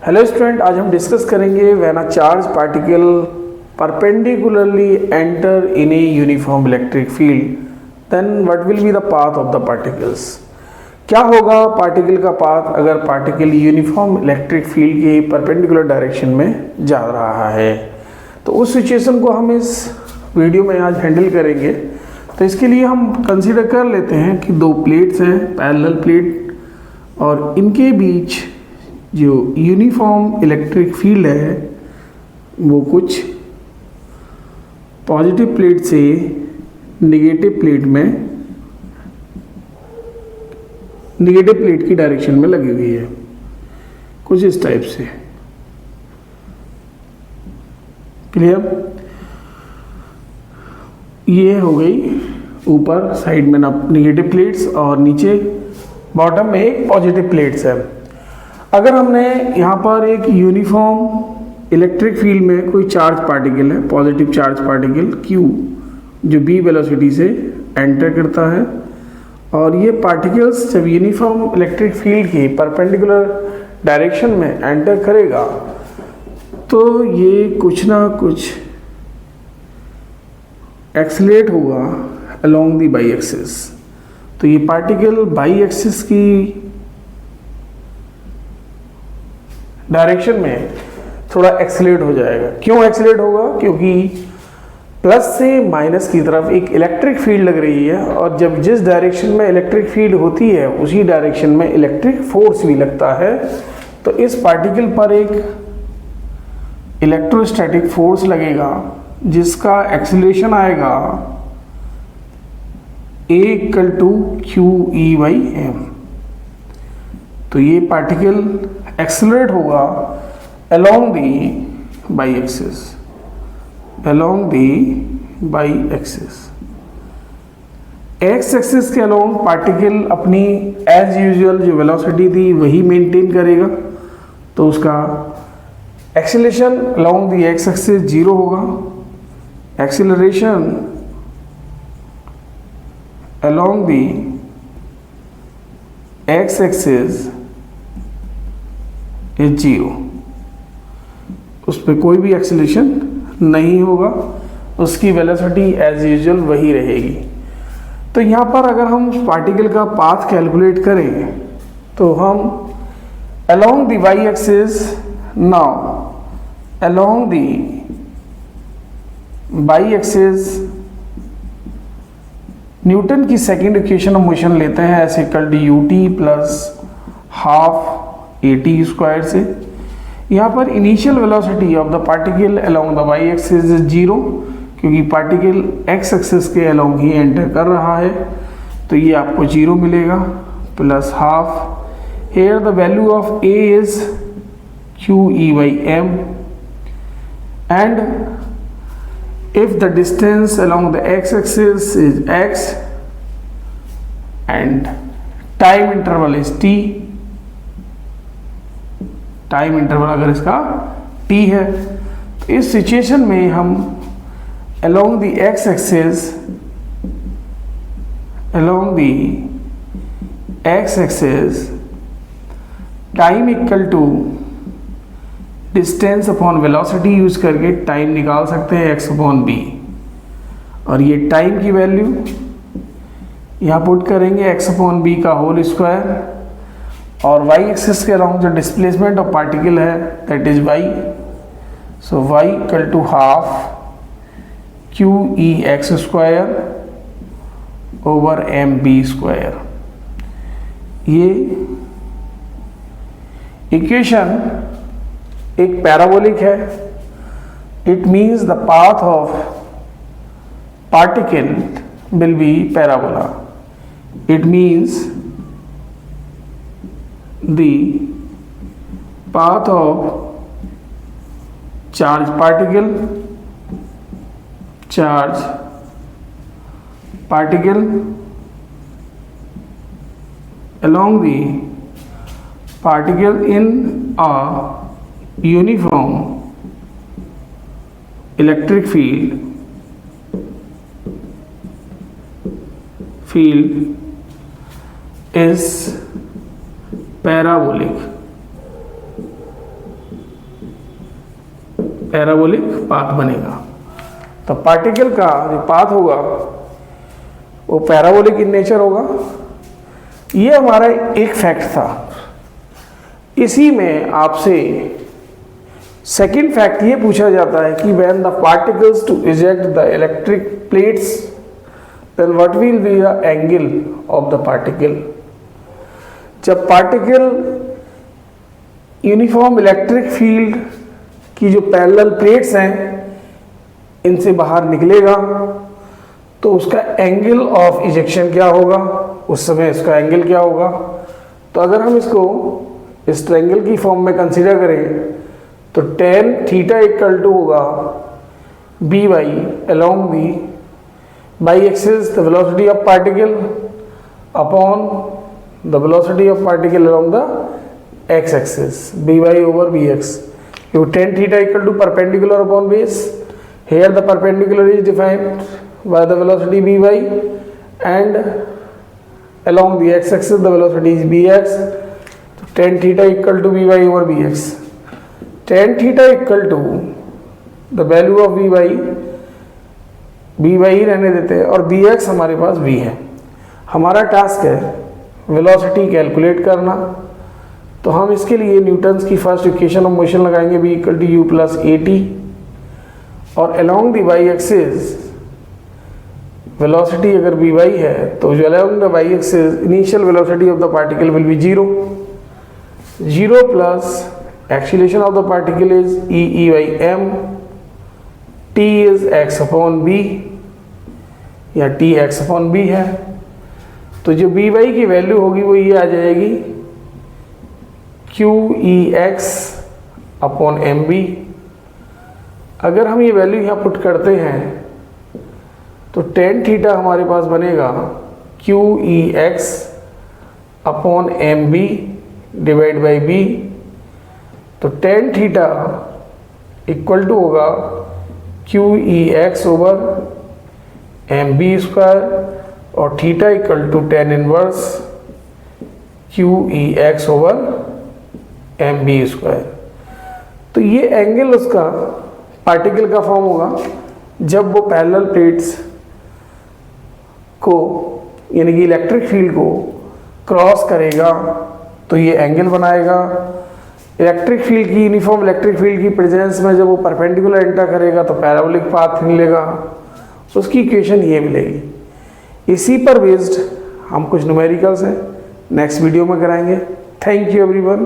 Hello student, आज हम discuss करेंगे when a charge particle perpendicularly enter in a uniform electric field then what will be the path of the particles. क्या होगा particle का path अगर particle uniform electric field के perpendicular direction में जा रहा है। तो उस सिचुएशन को हम इस वीडियो में आज हैंडल करेंगे। तो इसके लिए हम कंसीडर कर लेते हैं कि दो प्लेट्स हैं, पैरेलल प्लेट, और इनके बीच जो यूनिफॉर्म इलेक्ट्रिक फील्ड है वो कुछ पॉजिटिव प्लेट से नेगेटिव प्लेट की डायरेक्शन में लगी हुई है, कुछ इस टाइप से। क्लियर? ये हो गई ऊपर साइड में नेगेटिव प्लेट्स और नीचे बॉटम में एक पॉजिटिव प्लेट्स है। अगर हमने यहाँ पर एक यूनिफॉर्म इलेक्ट्रिक फील्ड में कोई चार्ज पार्टिकल है, पॉजिटिव चार्ज पार्टिकल Q, जो b वेलोसिटी से एंटर करता है, और ये पार्टिकल्स जब यूनिफॉर्म इलेक्ट्रिक फील्ड की परपेंडिकुलर डायरेक्शन में एंटर करेगा तो ये कुछ ना कुछ एक्सीलरेट होगा अलोंग दी बाई एक्सिस। तो ये पार्टिकल बाई एक्सिस की डायरेक्शन में थोड़ा एक्सीलरेट हो जाएगा। क्यों एक्सीलरेट होगा? क्योंकि प्लस से माइनस की तरफ एक इलेक्ट्रिक फील्ड लग रही है, और जब जिस डायरेक्शन में इलेक्ट्रिक फील्ड होती है उसी डायरेक्शन में इलेक्ट्रिक फोर्स भी लगता है। तो इस पार्टिकल पर एक इलेक्ट्रोस्टैटिक फोर्स लगेगा जिसका एक्सीलरेशन आएगा A = QE/m। तो ये पार्टिकल एक्सीलरेट होगा along the Y axis. X axis के अलोंग पार्टिकल अपनी एज यूजुअल जो वेलोसिटी थी वही मेंटेन करेगा। तो उसका acceleration along the x axis 0 होगा, acceleration along the x axis is 0। उस पर कोई भी एक्सीलरेशन नहीं होगा, उसकी वेलोसिटी एज यूजुअल वही रहेगी। तो यहाँ पर अगर हम पार्टिकल का पाथ कैलकुलेट करें तो हम along the Y axis, now along the Y axis Newton की सेकेंड इक्वेशन ऑफ मोशन लेते हैं, S equal to ut plus half at² से। यहाँ पर initial velocity of the particle along the Y axis is 0, क्योंकि particle X axis के along ही enter कर रहा है। तो ये आपको 0 मिलेगा, plus half. Here the value of a is QE/m, and if the distance along the x-axis is x and time interval is t, time interval अगर इसका t है, तो इस सिचुएशन में हम along the x-axis time equal to distance upon velocity use करके time निकाल सकते हैं x/b। और ये टाइम की वैल्यू यहाँ पुट करेंगे x/b का होल स्क्वायर, और y एक्सिस के अलोंग जो डिस्प्लेसमेंट ऑफ पार्टिकल है that is y। So y = half QEx²/mb²। ये इक्वेशन एक पैराबोलिक है। It means the path of particle will B parabola. It means the path of charge particle along the particle in a uniform electric field is parabolic। Parabolic path बनेगा। तो particle का जो path होगा वो parabolic in nature होगा। ये हमारा एक फैक्ट था। इसी में आपसे सेकंड फैक्ट ये पूछा जाता है कि when the particles to eject the electric plates then what will be the angle of the particle. जब पार्टिकल यूनिफॉर्म इलेक्ट्रिक फील्ड की जो पैरेलल प्लेट्स हैं इनसे बाहर निकलेगा तो उसका एंगल ऑफ इजेक्शन क्या होगा, उस समय इसका एंगल क्या होगा। तो अगर हम इसको इस ट्रायंगल की फॉर्म में कंसीडर करें तो tan थीटा इक्वल टू होगा V Y along V Y axis the velocity of particle upon the velocity of particle along the X axis V Y over V X. You tan theta equal to perpendicular upon base. Here the perpendicular is defined by the velocity by and along the x-axis the velocity is bx. So tan theta equal to by over bx. Tan theta equal to the value of by ही रहने देते हैं और bx हमारे पास v है। हमारा task है velocity calculate करना। तो हम इसके लिए न्यूटन्स की फर्स्ट इक्वेशन ऑफ मोशन लगाएंगे v equal to u plus a t और along the Y axis velocity अगर बी वाई है तो जो along the Y axis initial velocity of the particle will be zero plus acceleration of the particle is e by m, t is x upon b या t x upon b है। तो जो B Y की value होगी वो ये आ जाएगी क्यू ई एक्स अपॉन एम बी। अगर हम ये वैल्यू यहाँ पुट करते हैं तो टेन थीटा हमारे पास बनेगा q E x upon M b divide by b. तो टेन थीटा इक्वल टू होगा क्यू ई x over m b square और theta equal to tan inverse q E x over m b square. तो ये angle उसका particle का form होगा जब वो पैरेलल प्लेट्स को यानी कि इलेक्ट्रिक फील्ड को क्रॉस करेगा तो ये एंगल बनाएगा। इलेक्ट्रिक फील्ड की यूनिफॉर्म इलेक्ट्रिक फील्ड की प्रेजेंस में जब वो परपेंडिकुलर एंटर करेगा तो पैराबोलिक पाथ मिलेगा, उसकी इक्वेशन ये मिलेगी। इसी पर बेस्ड हम कुछ न्यूमेरिकल्स हैं नेक्स्ट वीडियो में कराएंगे। Thank you everyone.